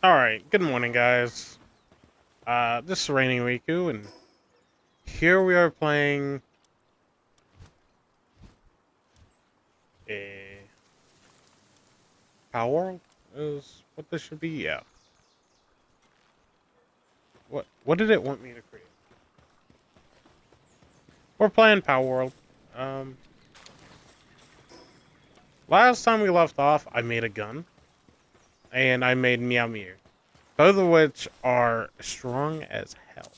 Alright, good morning, guys. This is Rainy Riku, and here we are playing a Palworld? Is what this should be? Yeah. What did it want me to create? We're playing Palworld. Um, Last time we left off, I made a gun, and I made Meow Meow, both of which are strong as hell.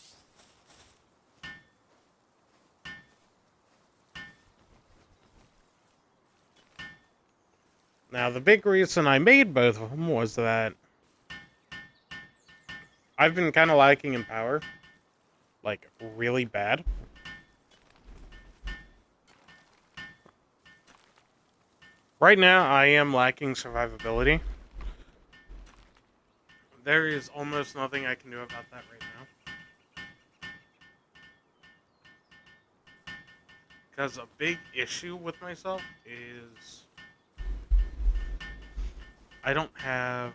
Now, the big reason I made both of them was that I've been kind of lacking in power, like really bad. Right now, I am lacking survivability. There is almost nothing I can do about that right now. Because a big issue with myself is I don't have.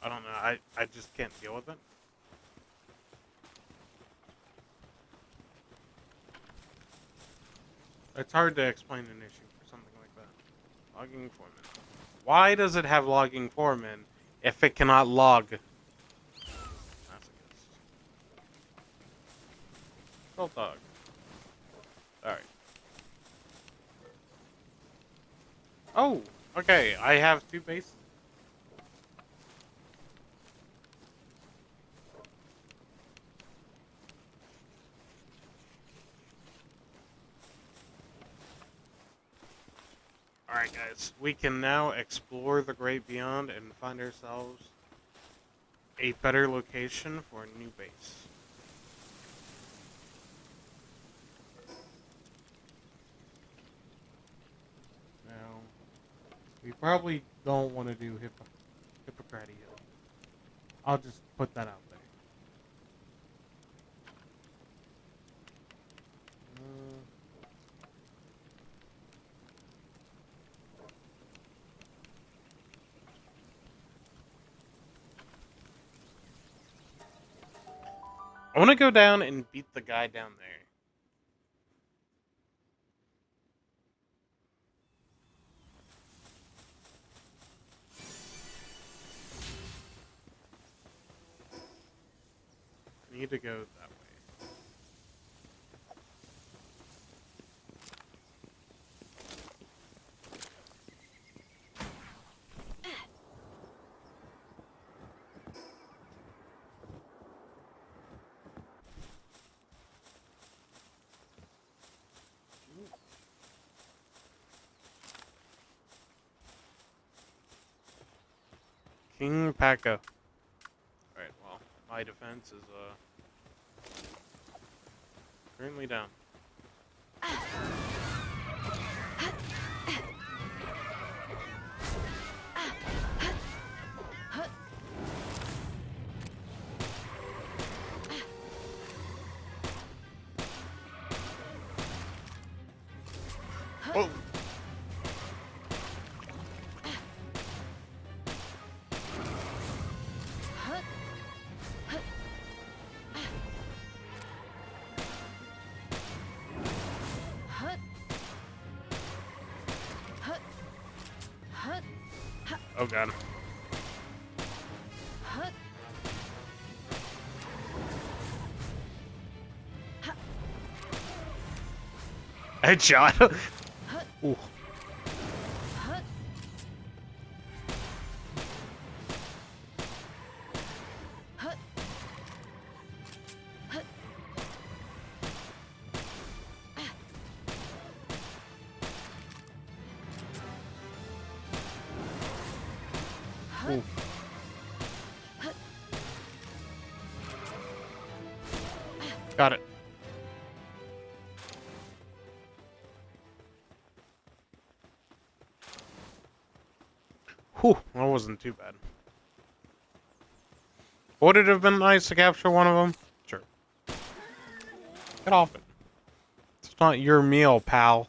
I don't know. I just can't deal with it. It's hard to explain an issue for something like that. Logging foreman. Why does it have logging foreman if it cannot log? That's a guess. Control dog. Alright. Oh, okay. I have two bases. Alright, guys. We can now explore the great beyond and find ourselves a better location for a new base. Now, we probably don't want to do Hippocrates. I'll just put that out there. Uh, I want to go down and beat the guy down there. I need to go that way. King Paka. Alright, well, my defense is currently down. Oh! Oh god. Headshot! Ooh. Ooh. Got it. Whew, that wasn't too bad. Would it have been nice to capture one of them? Sure. Get off it. not your meal, pal.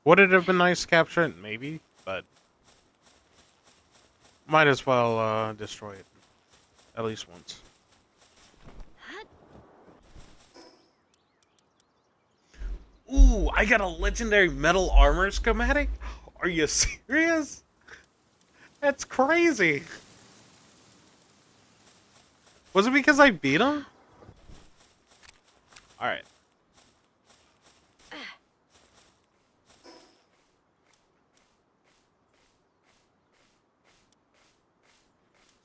Would it have been nice to capture it? Maybe, but might as well destroy it at least once. Ooh, I got a legendary metal armor schematic? Are you serious? That's crazy. Was it because I beat him? Alright.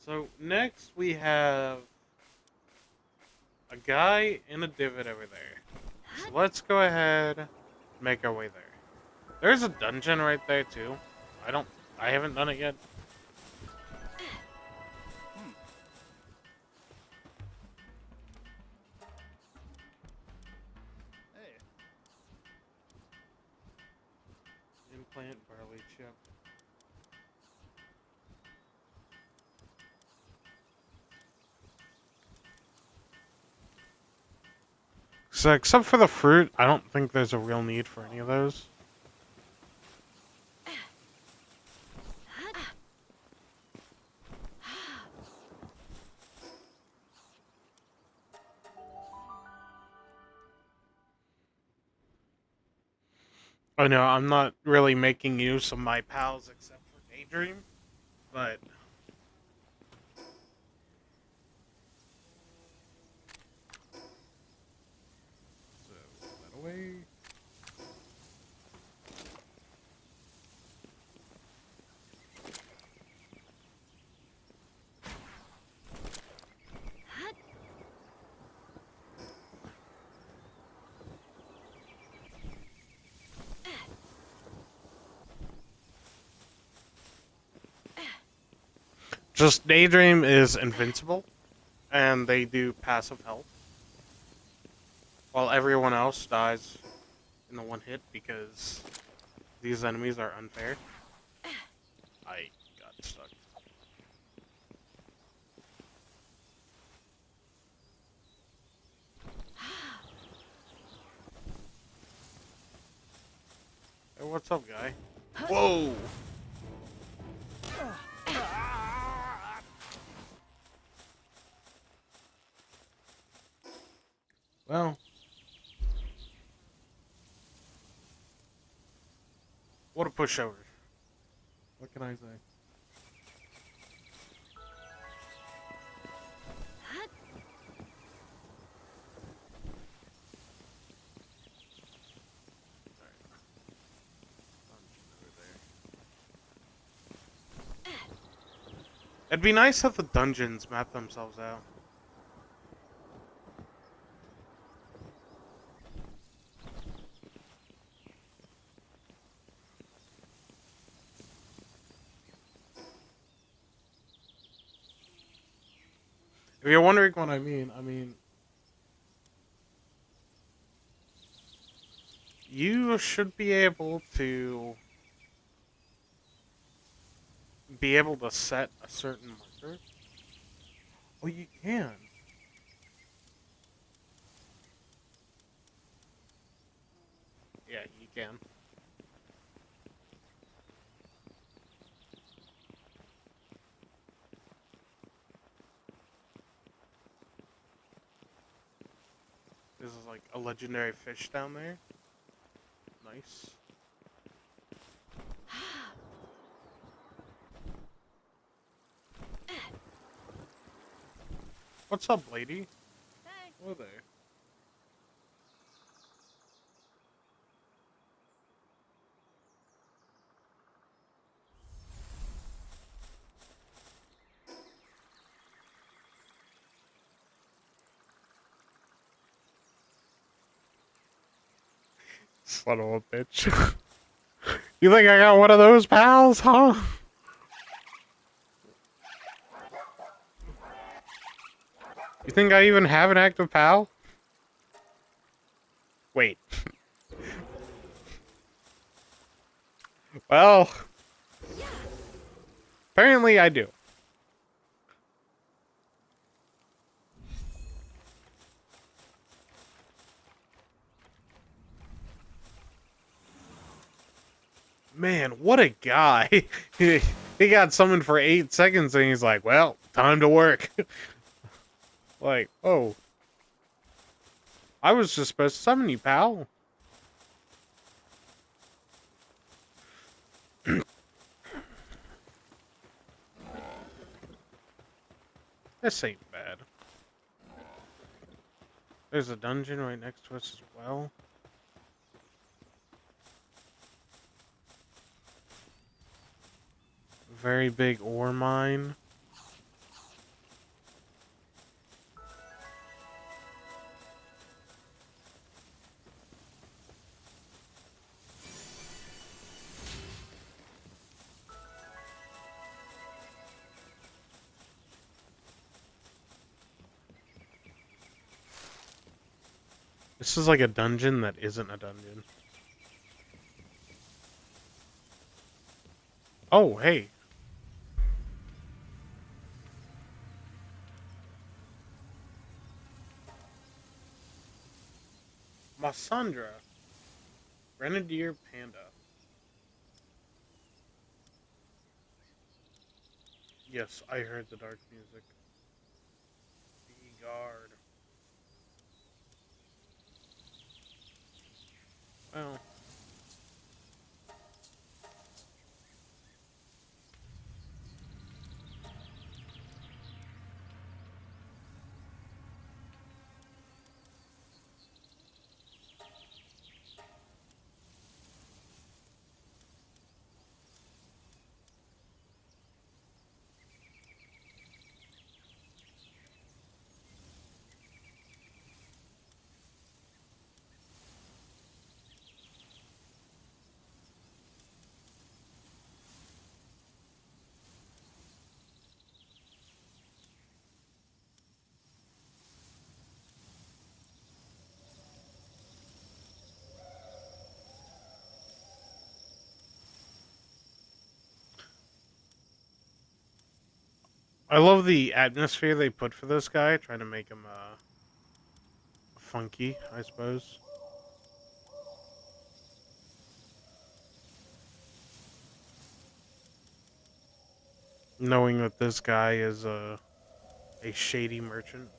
So next we have a guy in a divot over there. So let's go ahead and make our way there. There's a dungeon right there too. I haven't done it yet. Implant barley chip. So except for the fruit, I don't think there's a real need for any of those. Oh no, I'm not really making use of my pals except for Daydream, but so put that away. Just Daydream is invincible, and they do passive health, while everyone else dies in the one hit because these enemies are unfair. I got stuck. Hey, what's up, guy? Whoa! Well, what a pushover. What can I say? It'd be nice if the dungeons map themselves out. If you're wondering what I mean, you should be able to set a certain marker. Oh, you can. Yeah, you can. This is like a legendary fish down there. Nice. What's up, lady? Hey. Hello there. Son of a bitch. You think I got one of those pals, huh? You think I even have an active pal? Wait. Well, apparently I do. Man, what a guy. He got summoned for 8 seconds and he's like, well, time to work. Like, oh, I was just supposed to summon you, pal. This ain't bad. There's a dungeon right next to us as well. Very big ore mine. This is like a dungeon that isn't a dungeon. Oh, hey. Massandra. Grenadier Panda. Yes, I heard the dark music. Be guard. Well, I love the atmosphere they put for this guy, trying to make him funky, I suppose. Knowing that this guy is a shady merchant.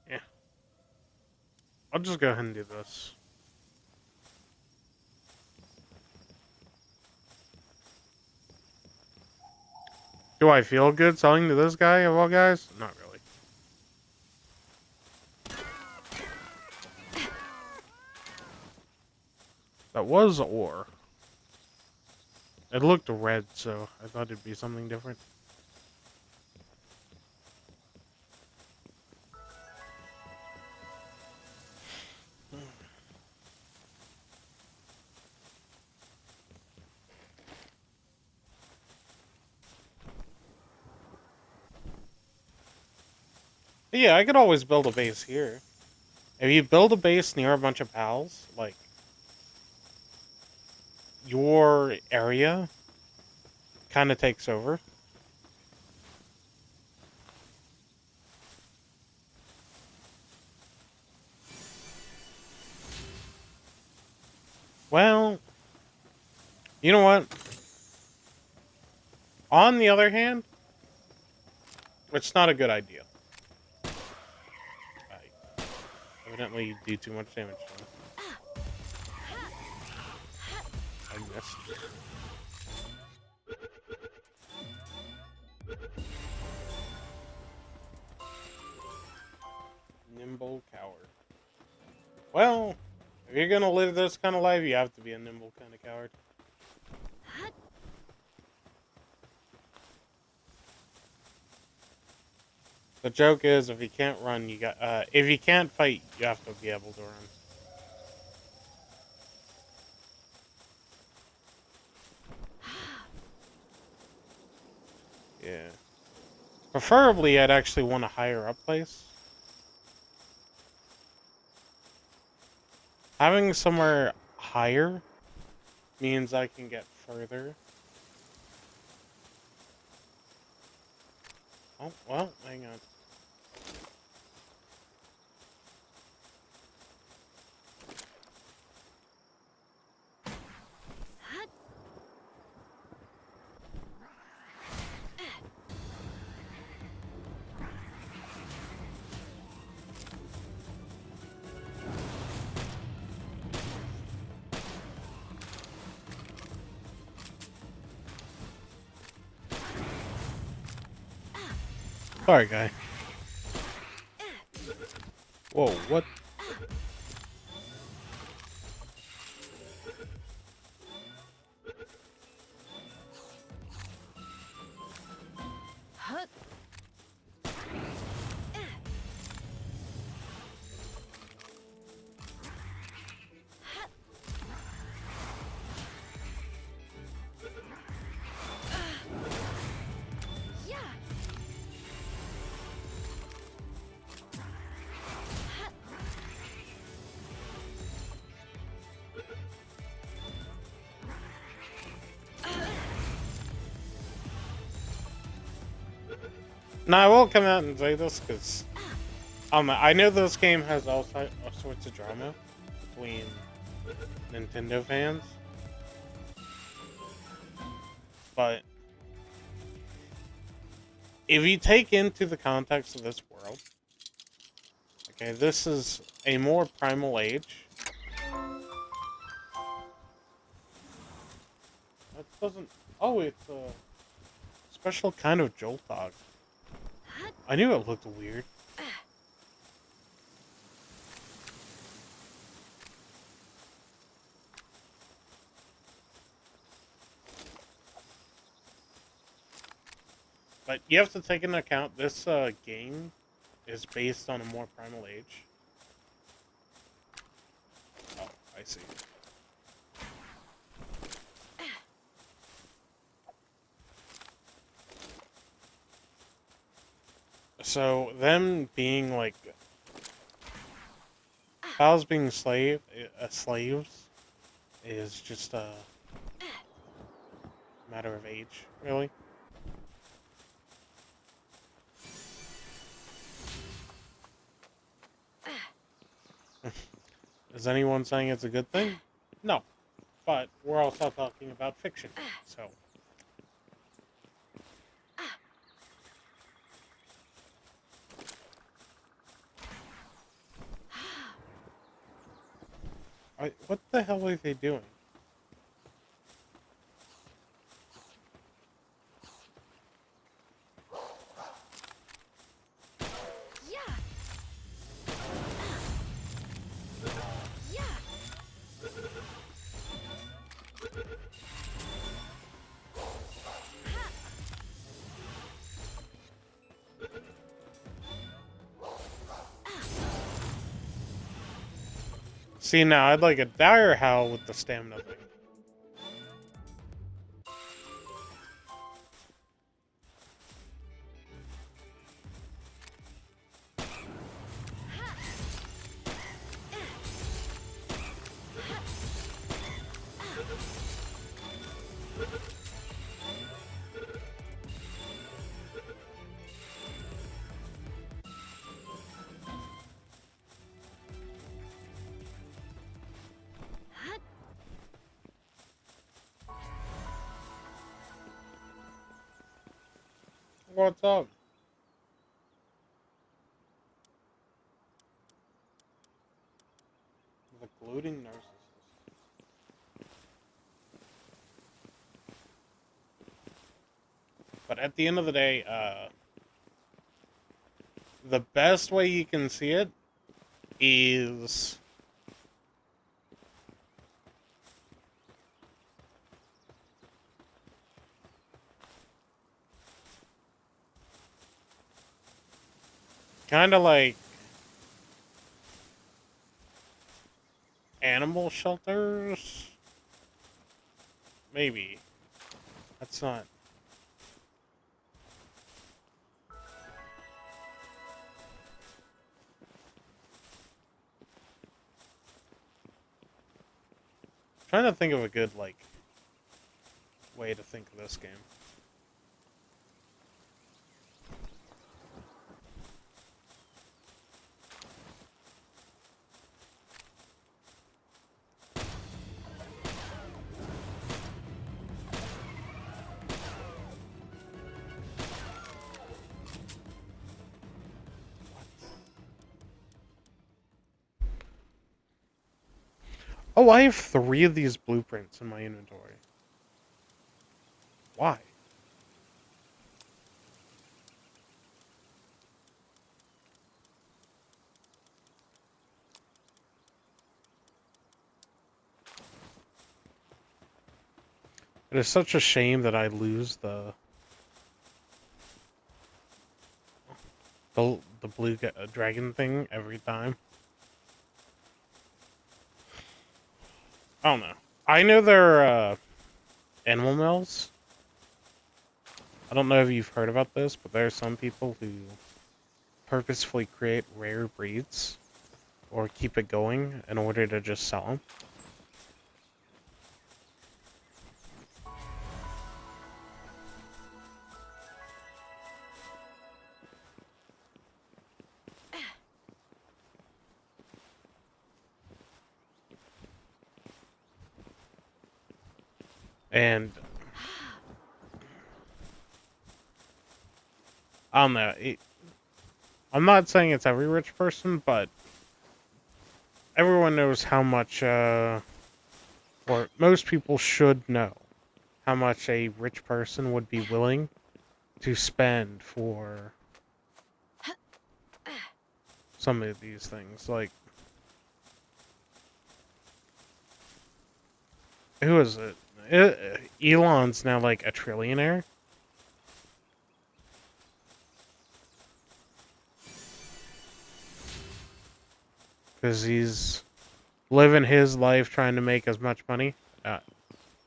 Yeah, I'll just go ahead and do this. Do I feel good selling to this guy of all guys? Not really. That was ore. It looked red, so I thought it'd be something different. Yeah, I could always build a base here. If you build a base near a bunch of pals, like, your area kind of takes over. Well, you know what? On the other hand, it's not a good idea. I evidently do too much damage to him. I missed. Nimble coward. Well, if you're gonna live this kind of life, you have to be a nimble kind of coward. The joke is, if you can't run, you got. If you can't fight, you have to be able to run. Yeah. Preferably, I'd actually want a higher up place. Having somewhere higher means I can get further. Oh, well, hang on. Sorry, guy. Whoa, what? Now, I will come out and say this because I know this game has all sorts of drama between Nintendo fans, but if you take into the context of this world, okay, this is a more primal age. That doesn't. Oh, it's a special kind of Jolt dog. I knew it looked weird. But you have to take into account this game is based on a more primal age. Oh, I see. So them being like Pals being slaves is just a matter of age, really. Is anyone saying it's a good thing? No, but we're also talking about fiction, so. What the hell are they doing? See, now I'd like a dire howl with the stamina thing. What's up? The gloating narcissist. But at the end of the day, the best way you can see it is kind of like animal shelters. Maybe. That's not. trying to think of a good, like, way to think of this game. Oh, I have 3 of these blueprints in my inventory. Why? It is such a shame that I lose the blue dragon thing every time. I don't know. I know there are animal mills. I don't know if you've heard about this, but there are some people who purposefully create rare breeds or keep it going in order to just sell them. And I don't know. I'm not saying it's every rich person, but everyone knows how much, or most people should know how much a rich person would be willing to spend for some of these things. Like, who is it? Elon's now like a trillionaire. Because he's living his life trying to make as much money. At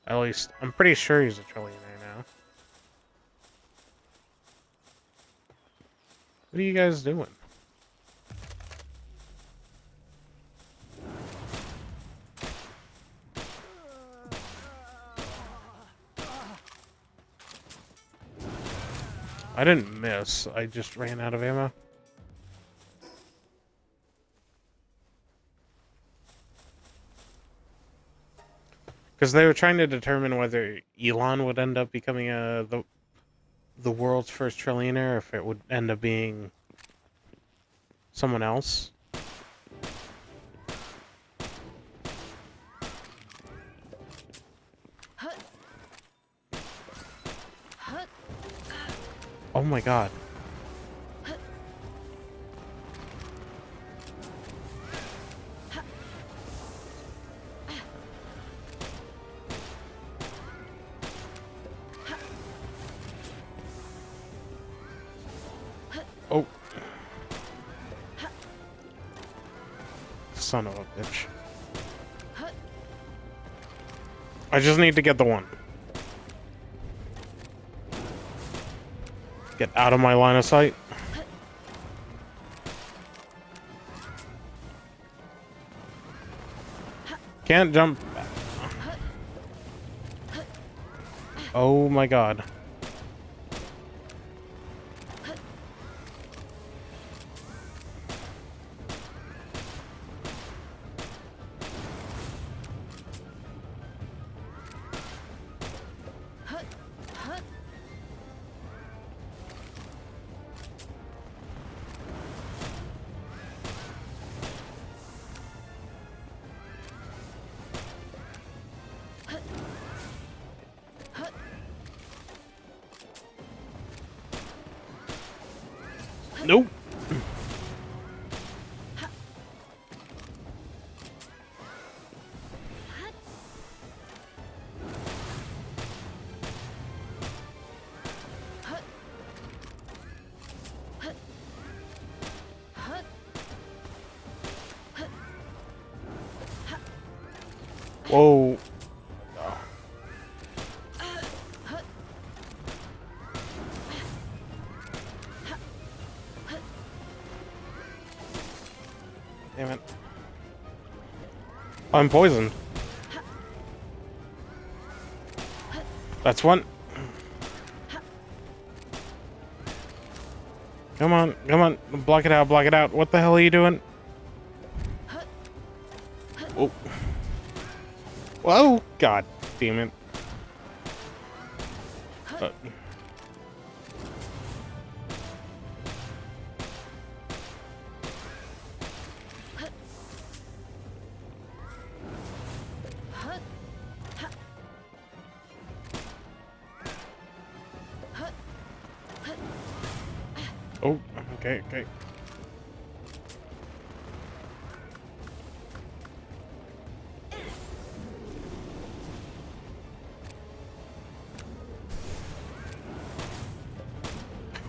least, I'm pretty sure he's a trillionaire now. What are you guys doing? I didn't miss. I just ran out of ammo. Because they were trying to determine whether Elon would end up becoming the world's first trillionaire, or if it would end up being someone else. Oh my god. Oh. Son of a bitch. I just need to get the one. Get out of my line of sight. Can't jump. Oh my god. Nope. Whoa. Damn it. I'm poisoned. That's one. Come on, come on. Block it out, block it out. What the hell are you doing? Oh. Whoa! God damn it. Uh. Oh, okay, okay.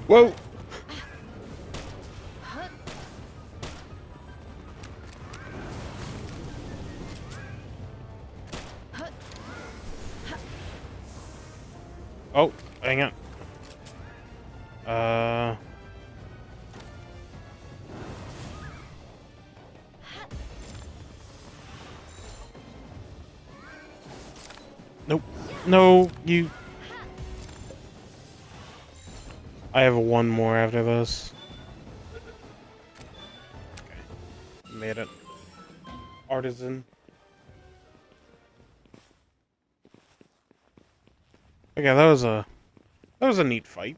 Whoa! Oh, hang on. Nope. No, you... I have one more after this. Okay. Made it. Artisan. Okay, that was a neat fight.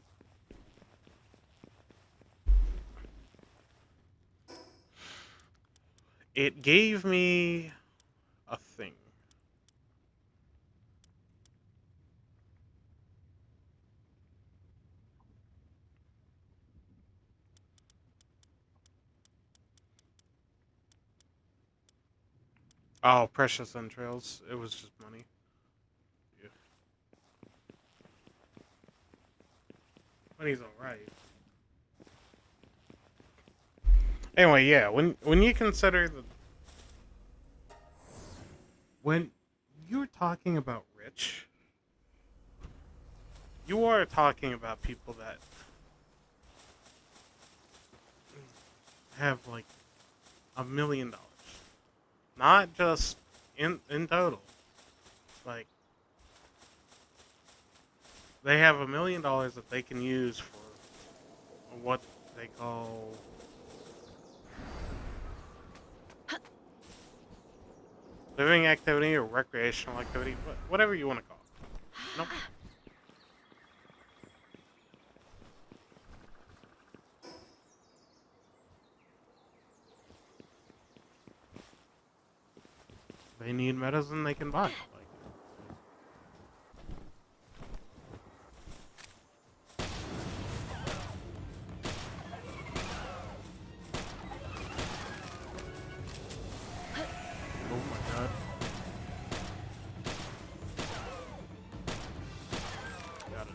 It gave me a thing. Oh, precious entrails. It was just money. Yeah. Money's alright. Anyway, yeah, when you consider the when you're talking about rich, you are talking about people that have like $1 million. Not just in total. Like they have $1 million that they can use for what they call living activity or recreational activity, whatever you want to call it. Nope. They need medicine they can buy. Like, oh my god. Got it.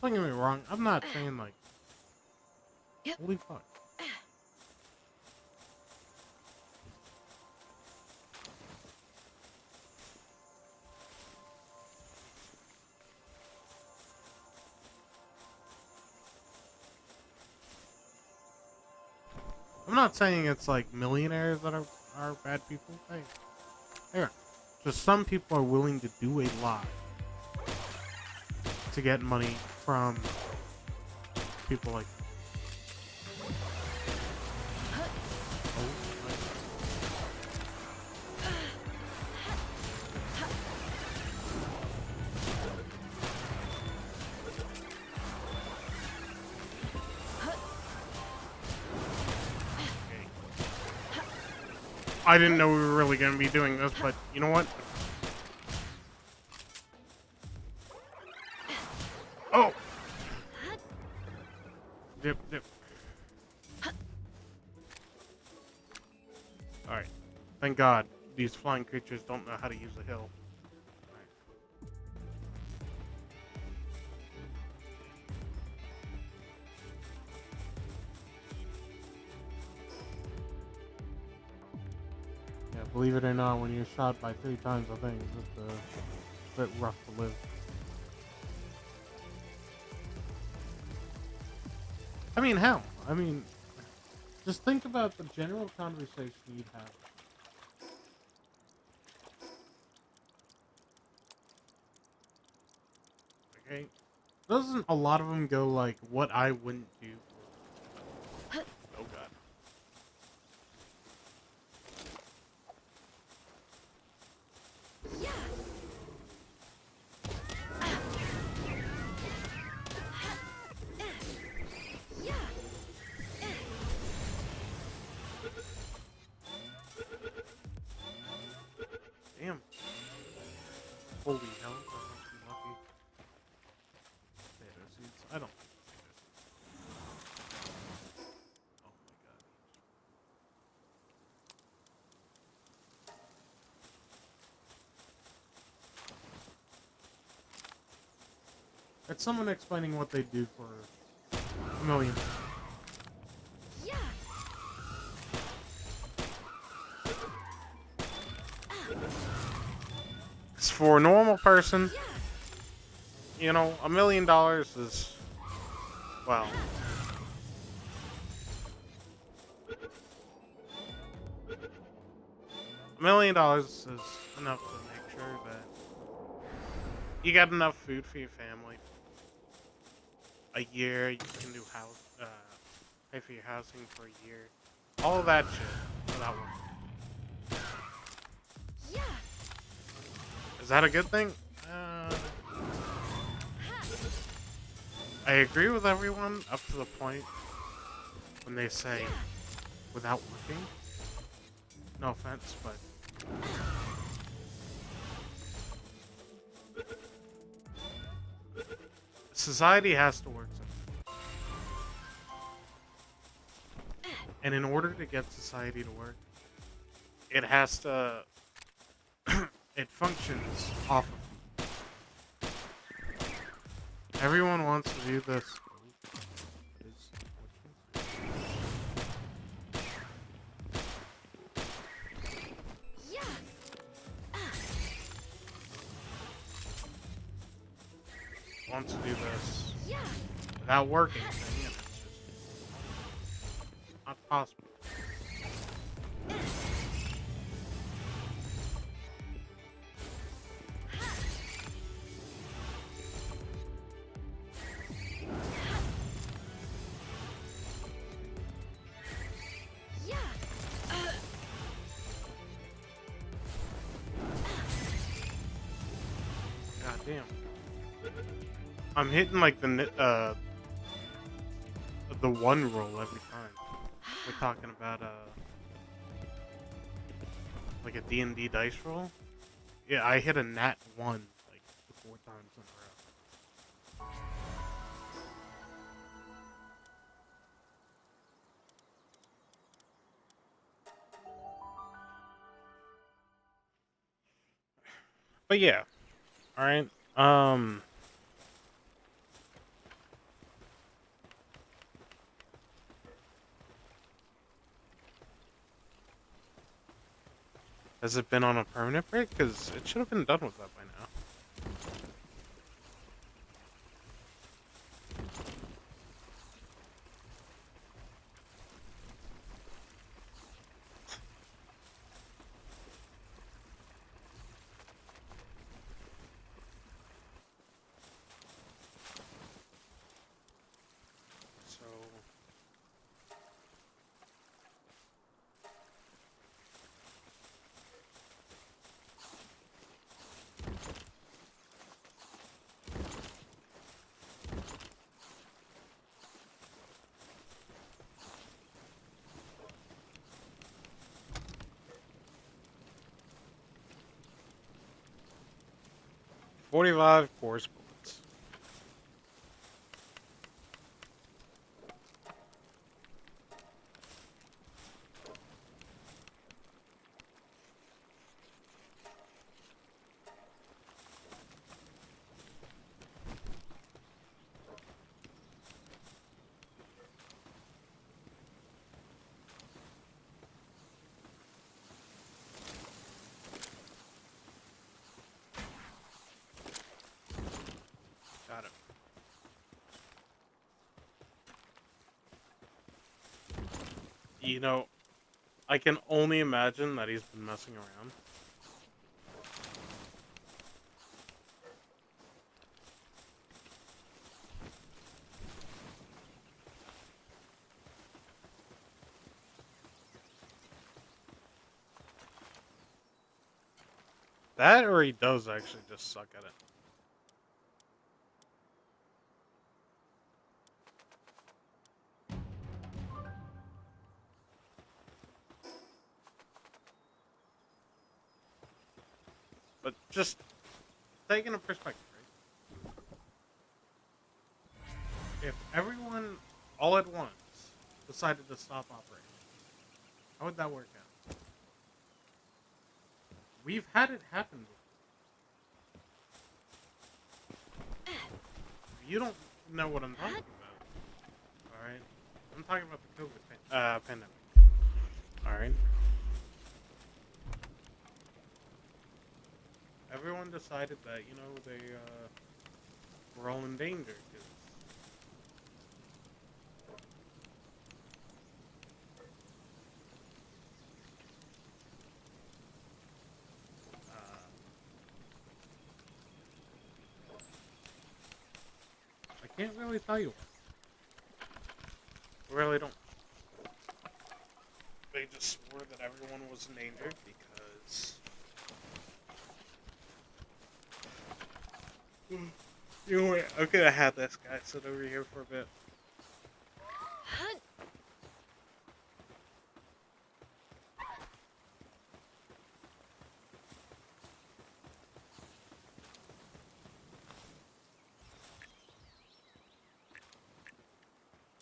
Don't get me wrong, I'm not saying like, holy fuck. I'm not saying it's like millionaires that are bad people. Hey, hey, just some people are willing to do a lot to get money from people like. Oh, okay. I didn't know we were really gonna be doing this, but you know what? Oh, dip, dip. All right. Thank God these flying creatures don't know how to use a hill. Yeah, believe it or not, when you're shot by 3 times, I think it's a bit rough to live. I mean, how? I mean, just think about the general conversation you'd have. Okay, doesn't a lot of them go like, "What I wouldn't do for..." Oh God. Damn. Holy hell! That must be lucky. Potato seeds. I don't like potatoes. Oh my God. That's someone explaining what they do for a million. 'Cause for a normal person, you know, $1 million is, well, $1 million is enough to make sure that you got enough food for your family. A year, you can do pay for your housing for a year. All of that shit without working. Is that a good thing? I agree with everyone up to the point when they say without working. No offense, but society has to work something. And in order to get society to work, it has to it functions off of everyone wants to do this. Wants to do this without working, and it's just not possible. God damn. I'm hitting like the one roll every time. We're talking about like a D&D dice roll. Yeah, I hit a nat 1 like 4 times in a row. But yeah, all right. Has it been on a permanent break? Because it should have been done with that by now. So 45 force bullets. You know, I can only imagine that he's been messing around. That or he does actually just suck at it. But just taking a perspective, right? If everyone all at once decided to stop operating, how would that work out? We've had it happen before. You don't know what I'm talking about. Alright? I'm talking about the COVID pandemic. Alright? Everyone decided that, they were all in danger. Cause, uh, I can't really tell you what. I really don't. They just swore that everyone was in danger because you know what? I'm gonna have this guy sit over here for a bit.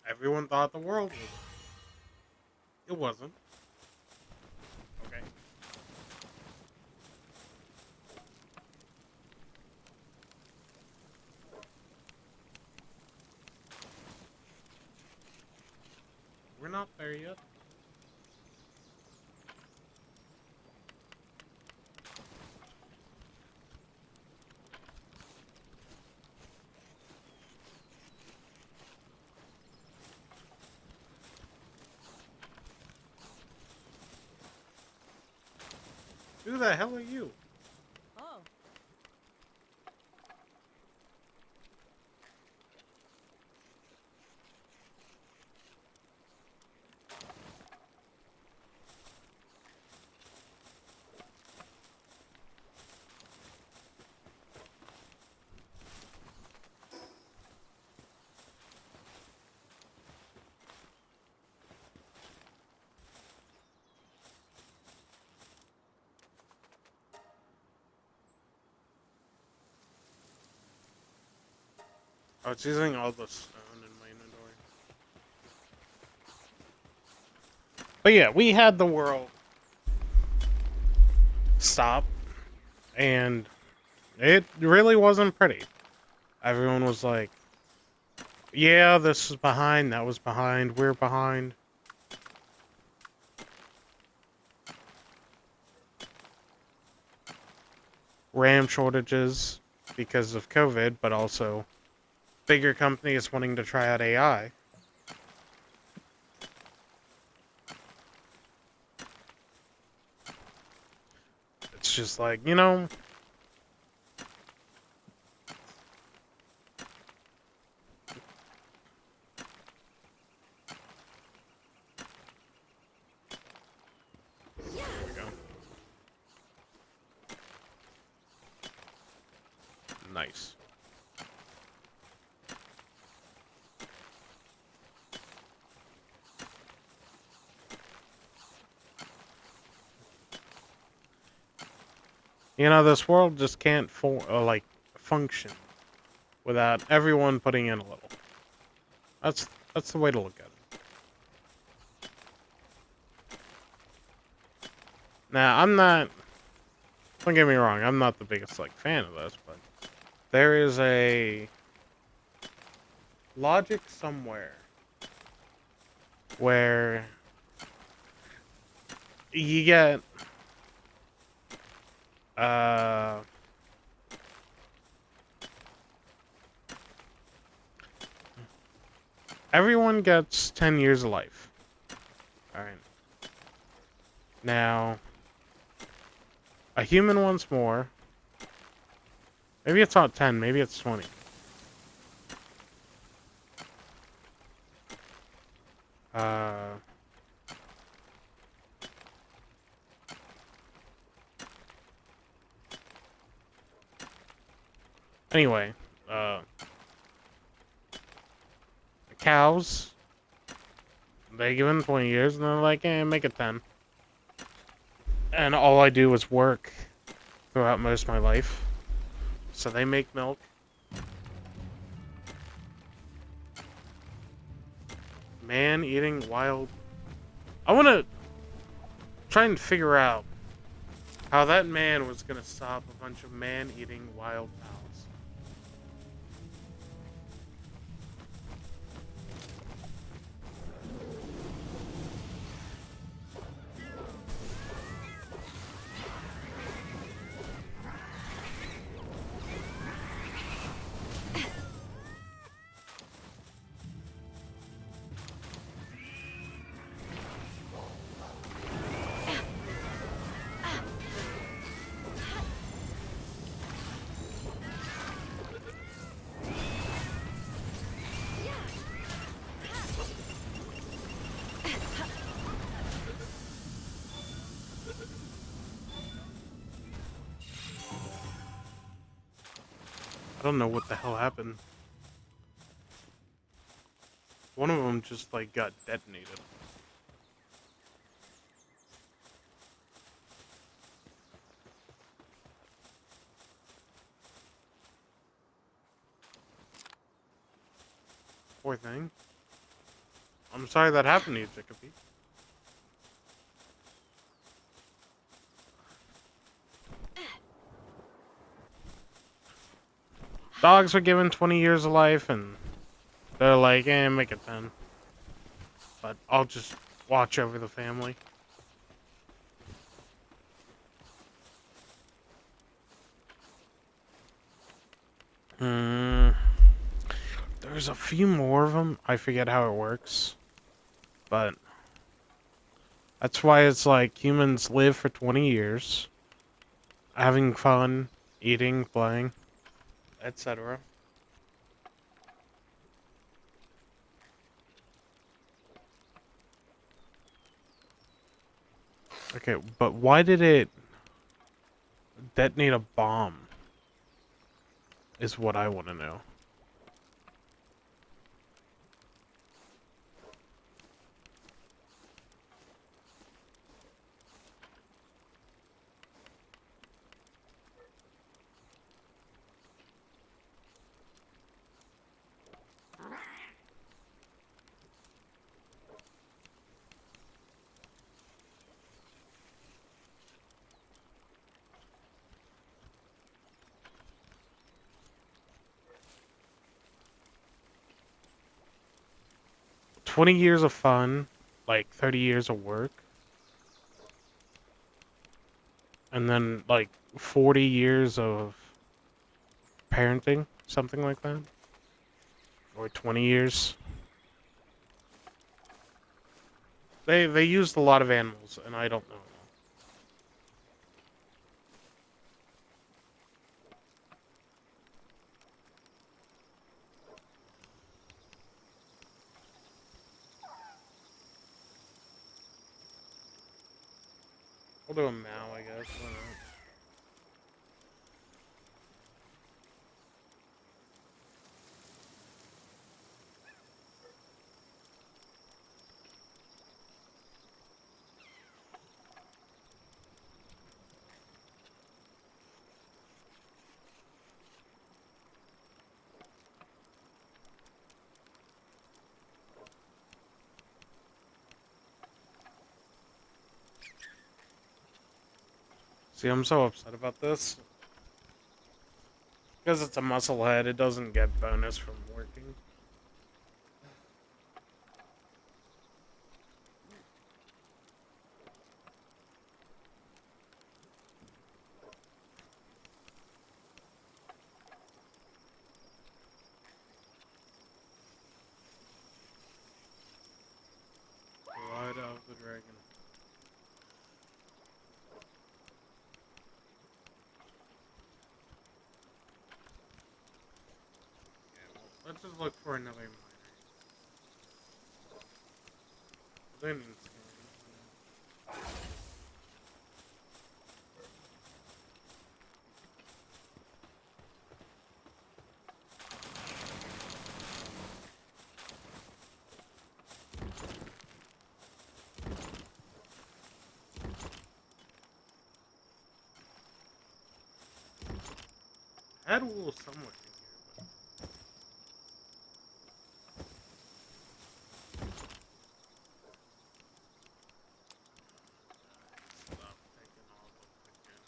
Everyone thought the world was. It wasn't. Okay. We're not there yet. Who the hell are you? Oh. Oh, it's using all the stone in my inventory. But yeah, we had the world stop, and it really wasn't pretty. Everyone was like, yeah, this was behind, that was behind, we're behind. RAM shortages because of COVID, but also bigger companies wanting to try out AI. It's just like, there we go. Nice. This world just can't function without everyone putting in a little. That's the way to look at it. Now, I'm not. Don't get me wrong. I'm not the biggest fan of this, but there is a logic somewhere where you get uh everyone gets 10 years of life. Alright. Now, a human once more. Maybe it's not 10, maybe it's 20. Anyway, the cows, they give them 20 years, and they're like, make it 10. And all I do is work throughout most of my life. So they make milk. Man eating wild... I want to try and figure out how that man was going to stop a bunch of man eating wild cows. I don't know what the hell happened. One of them just, like, got detonated. Poor thing. I'm sorry that happened to you, Jacoby. Dogs are given 20 years of life, and they're like, make it 10. But I'll just watch over the family. There's a few more of them. I forget how it works. But that's why it's like humans live for 20 years. Having fun, eating, playing, etc. Okay, but why did it detonate a bomb? Is what I want to know. "20 years of fun, like 30 years of work, and then like 40 years of parenting, something like that, or 20 years." They used a lot of animals, and I don't know. We'll do them now, I guess. Why not? See, I'm so upset about this. Because it's a muscle head, it doesn't get bonus from working. Blood of the dragon. let's just look for another miner. Then I had wool somewhere in here, but stop taking all the freaking.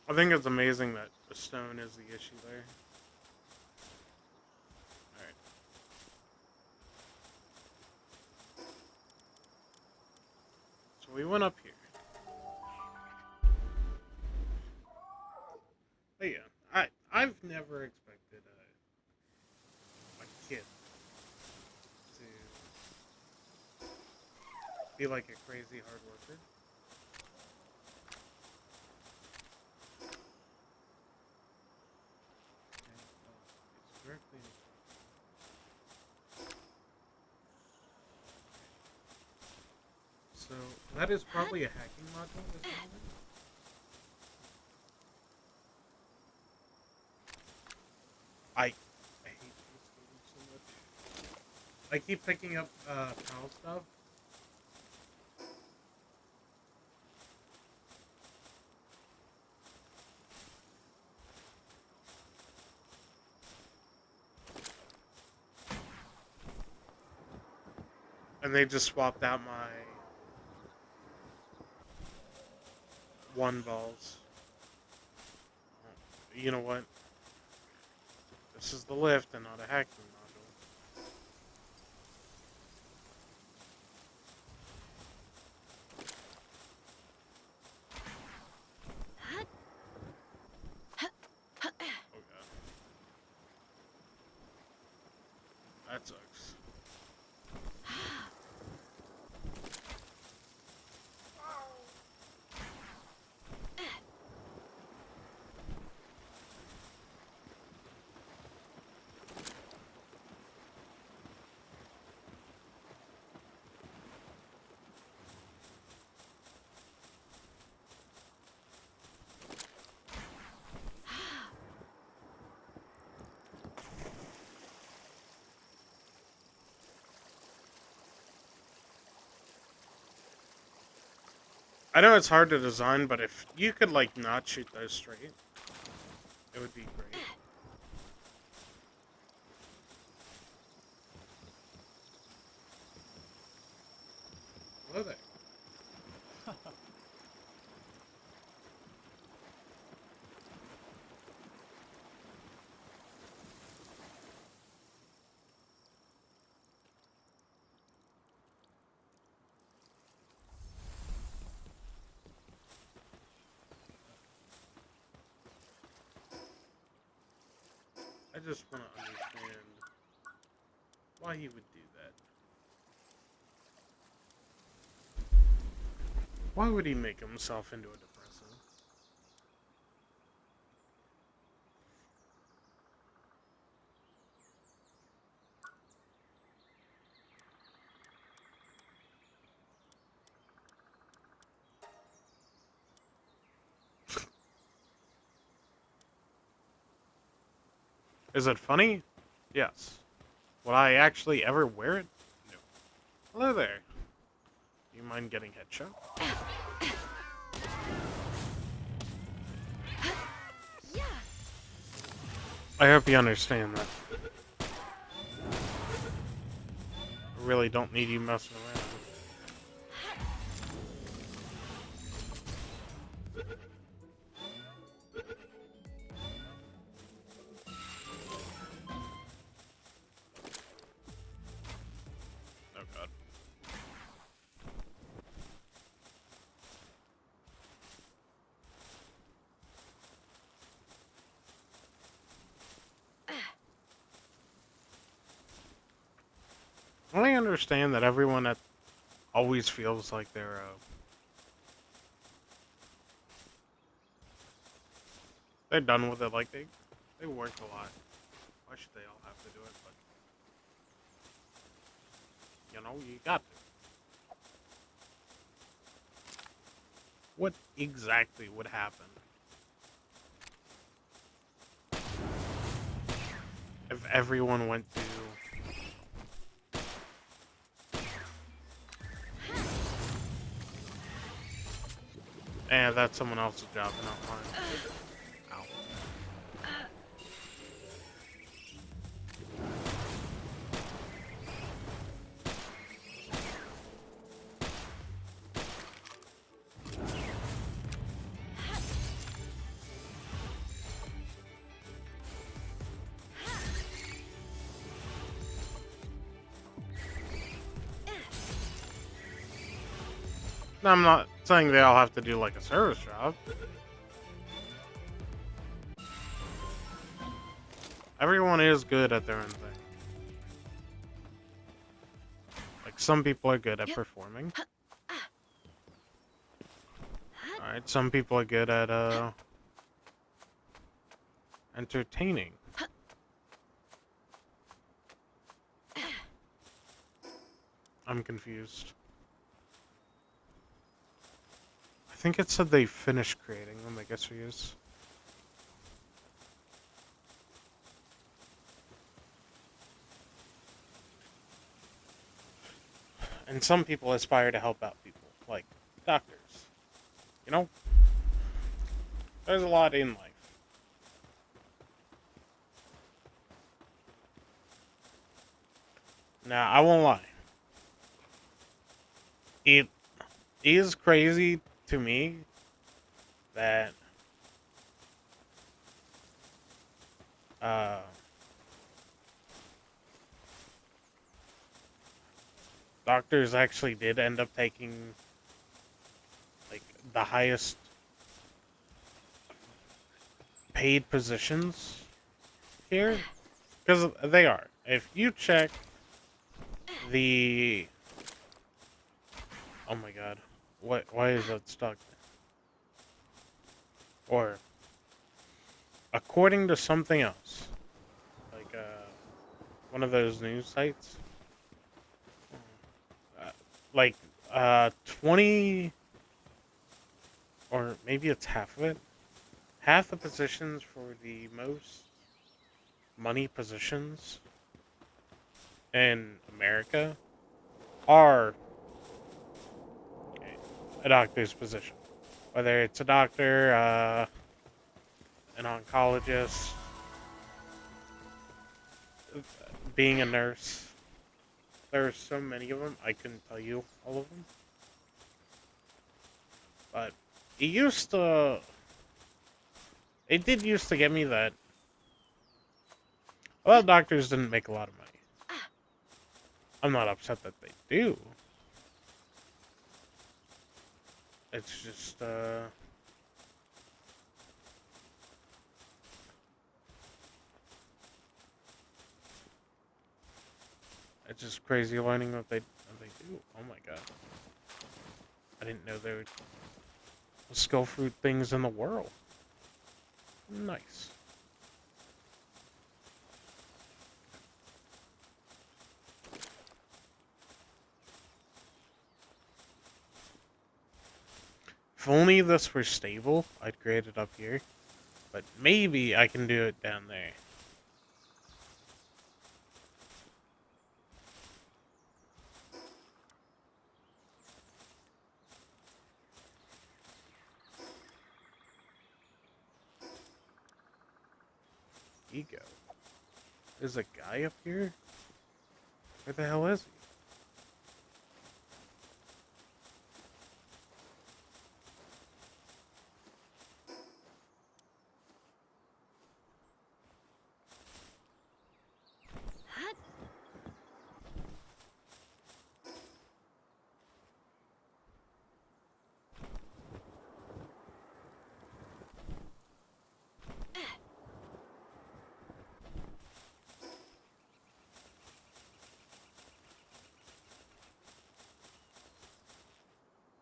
I think it's amazing that the stone is the issue there. Alright. So we went up here. But yeah, I've never expected a kid to be like a crazy hard worker. It's directly in So that is probably a hacking module. Isn't it? I hate this game so much. I keep picking up PAL stuff. And they just swapped out my 1 balls. You know what? This is the lift and not a hacking module. Oh god. That sucks. I know it's hard to design, but if you could, like, not shoot those straight, it would be great. Hello there. I just want to understand why he would do that. Why would he make himself into a depressive? Is it funny? Yes. Would I actually ever wear it? No. Hello there. Do you mind getting headshot? I hope you understand that. I really don't need you messing around. Oh god. I understand that everyone that always feels like they're done with it. Like they worked a lot. Why should they all have to do it? But you know, you got to. What exactly would happen if everyone went to? And that's someone else's job, not mine. Ow. No, I'm not saying they all have to do like a service job. Everyone is good at their own thing. Like some people are good at performing. Alright, some people are good at entertaining. I'm confused. I think it said they finished creating them. I guess we use. And some people aspire to help out people, like doctors. You know, there's a lot in life. Now, I won't lie. It is crazy to me that uh, doctors actually did end up taking like the highest paid positions here, because they are. If you check the, oh my god, what? Why is that stuck? Or according to something else, like one of those news sites, uh, like 20, or maybe it's half of it. Half the positions for the most money positions in America are a doctor's position. Whether it's a doctor, an oncologist, being a nurse. There are so many of them, I couldn't tell you all of them. But it used to, it did used to get me that a lot of doctors didn't make a lot of money. I'm not upset that they do. It's just, it's just crazy learning what they do. Oh my god. I didn't know there were skill fruit things in the world. Nice. If only this were stable, I'd grade it up here. But maybe I can do it down there. ego? Is a guy up here? Where the hell is he?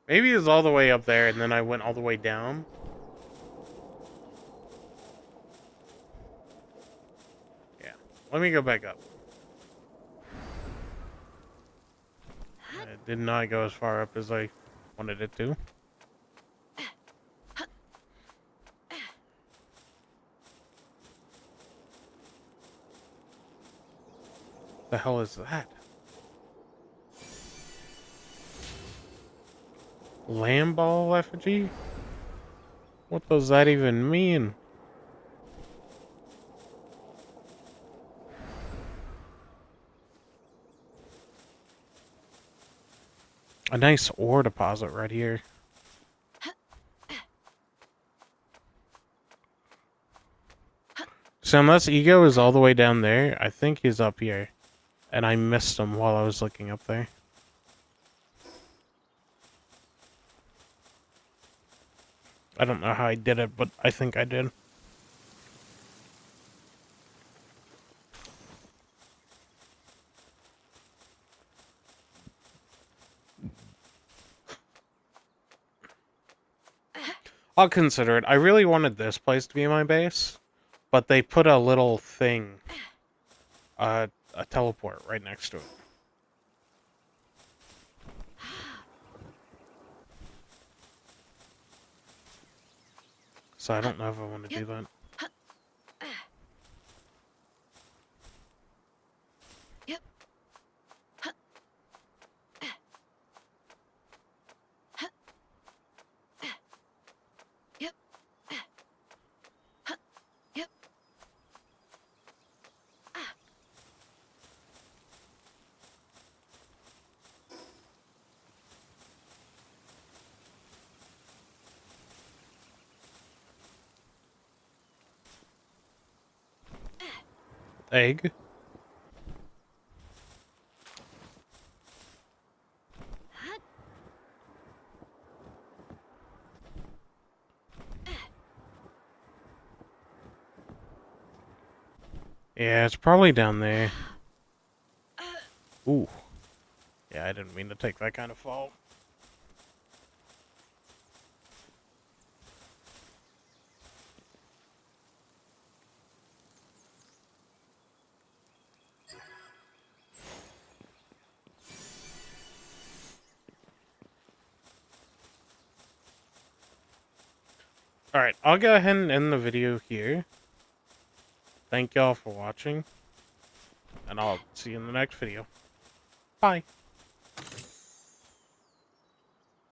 Maybe he's all the way up there and then I went all the way down. Yeah. Let me go back up. It did not go as far up as I wanted it to. The hell is that? Lamb ball effigy? What does that even mean? A nice ore deposit right here. So unless Ego is all the way down there, I think he's up here. And I missed him while I was looking up there. I don't know how I did it, but I think I did. I'll consider it. I really wanted this place to be my base, but they put a little thing, a teleport right next to it. So I don't know if I want to do that. Egg. Yeah, it's probably down there. Ooh. Yeah, I didn't mean to take that kind of fall. Alright, I'll go ahead and end the video here. Thank y'all for watching. And I'll see you in the next video. Bye.